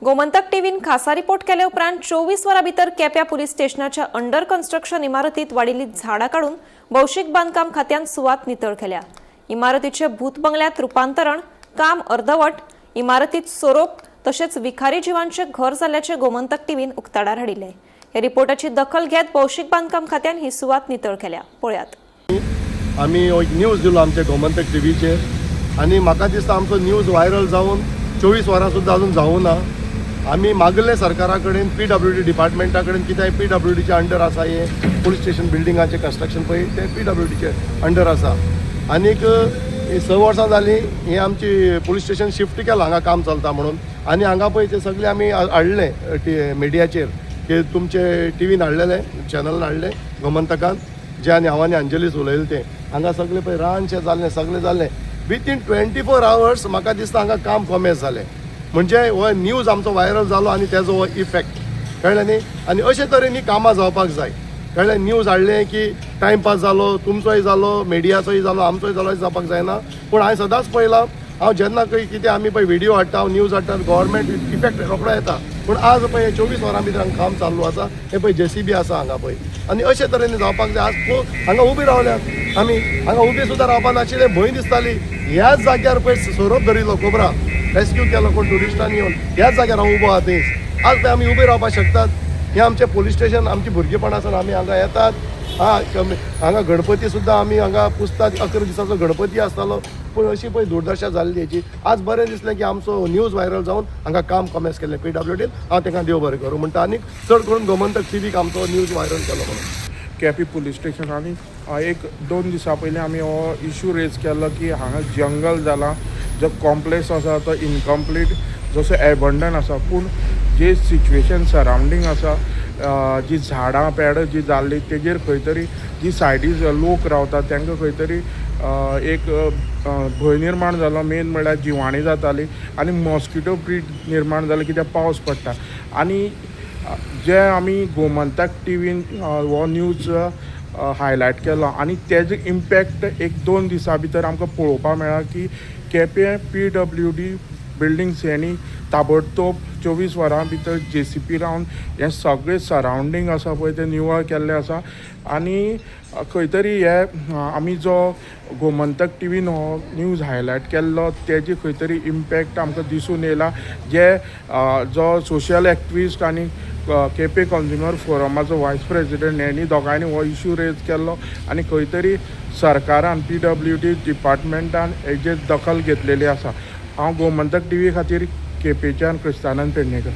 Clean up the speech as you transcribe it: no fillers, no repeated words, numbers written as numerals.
गोमंतक टीव्हीन खासा रिपोर्ट केल्या उपरांत 24 वरां भितर केप्यां पुलीस स्टेशनाच्या अंडर कन्स्ट्रक्शन इमारतीत वाडिल्ली झाडां काडून भौशीक बांदकाम खात्यान सुवात नितळ केल्या। इमारतीचे भूत बंगल्यात रूपांतरण, काम अर्धवट, इमारतीत सोरोप तशेंच विखारी जिवांचे घर जाल्ल्याचे गोमंतक टीव्हीन उक्ताडार हाडिल्ले। हे रिपोर्टाची दखल घेत भौशीक बांदकाम खात्यान ही सुवात नितळ केल्या। पळयात। आम्ही एक न्यूज दिलो आमच्या गोमंतक टीव्हीचेर आणि म्हाका दिसता आमचो न्यूज व्हायरल जावन 24 वरां सुद्दां अजून जावूं ना। आम्ही मागले सरकारा कडेन PWD डिपार्टमेंटा कडेन, कित्याक PWDचे अंडर आसा हे पुलीस स्टेशन बिल्डिंगाचे कंस्ट्रक्शन पळय ते PWDचे अंडर आसा। आनीक 6 वर्सां जालीं हे आमची पुलीस स्टेशन शिफ्ट केलां, हांगा काम चलता म्हणून। आनी हांगा पळय ते सगळे आमी हाडले मिडियाचेर की तुमचे टीव्हीन हाडलेले, चॅनलान हाडले गोमंतकान, जे आनी हांव आनी अंजलीस उलयले ते हांगा सगळे पळय रानशें जाल्लें सगळें जाल्लें। विथइन 24 आवर्स म्हाका दिसता हांगा काम कॉमेस जालें। म्हणजे हो न्यूज आमचो व्हायरल जालो आनी तेजो हो इफेक्ट कळ्ळें न्ही। आनी अशे तरेन ही कामां जावपाक जाय कळ्ळें। न्यूज हाडलें की टायमपास जालो, तुमचोय जालो, मिडियाचोय जालो, आमचोय जालो अशें जावपाक जायना। पूण हांवें सदांच पळयलां, हांव जेन्ना कितें आमी पळय व्हिडिओ हाडटा, न्यूज हाडटा, गव्हर्मेंट इफेक्ट रोखडो येता। पूण आज पळय 24 वरां भितर हांगा काम चालू आसा। हे पळय JCB आसा हांगा पळय, आनी अशे तरेन जावपाक जाय। आज हांगा उबी रावल्यात आमी, हांगा उबी सुद्दां रावपा नाशिल्ले, भंय दिसताली। ह्याच जाग्यार पळय सोरोप धरिल्लो कोबरा, रेस्क्यू केलो कोण ट्युरिस्टांनी येवन, ह्याच जाग्यार हांव उबो आहा थंय। आज पळय आमी उबे रावपाक शकतात। हे आमचें पुलीस स्टेशन, आमची भुरगेपणासान आमी हांगा येतात। हांगा गणपती सुद्दां आमी हांगा पुजतात, 11 दिसाचो गणपती आसतालो। पूण अशी पळय दुर्दशा जाल्ली हेची। आज बरें दिसलें की आमचो न्यूज व्हायरल जावन हांगा काम कॉमेस केलें PWDन। हांव तांकां देव बरें करूं म्हणटा। आनीक चड करून गोमंतक टीव्हीक आमचो न्यूज व्हायरल केलो म्हणून। केपी पुलीस स्टेशन आनी 1-2 दिसां पयलीं आमी हो इशू रेज केल्लो की हांगा जंगल जाला, जो कॉम्प्लेक्स आसा तो इनकम्प्लीट, जसो एबंडन आसा। पूण जे सिच्युएशन सरावंडींग आसा, जी झाडां पेडां जी जाल्ली तेजेर खंय तरी जी सायडीक लोक रावतात तांकां खंय तरी एक भंय निर्माण जालो। मेन म्हणल्यार जिवाणी जाताली आनी मॉस्किटो ब्रीड निर्माण जालो कित्याक पावस पडटा। आनी जे आमी गोमंतक टीव्हीन हो न्यूज हायलायट केलो आनी तेजो इम्पॅक्ट 1-2 दिसां भितर आमकां पळोवपाक मेळ्ळा की केपें PWD बिल्डिंग्स हेणी ताबडतोब 24 वरां भितर JCB रावन हें सगळें सरावंडींग आसा पळय तें निवळ केल्लें आसा। आनी खंय तरी हे आमी जो गोमंतक टीव्हीन हो न्यूज हायलायट केल्लो तेजी खंय तरी इम्पॅक्ट आमकां दिसून येयला। जे जो सोशल एक्टिविस्ट आनी केपें कंज्युमर फोरमाचो व्हायस प्रेसिडेंट हेणी दोगांयनी हो इशू रेज केल्लो आनी खंय तरी सरकारान PWD डिपार्टमेंटान हेजेर दखल घेतलेली आसा। हांव गोमंतक टीव्ही खातीर केपेंच्यान क्रिस्तानंद पेडणेकर।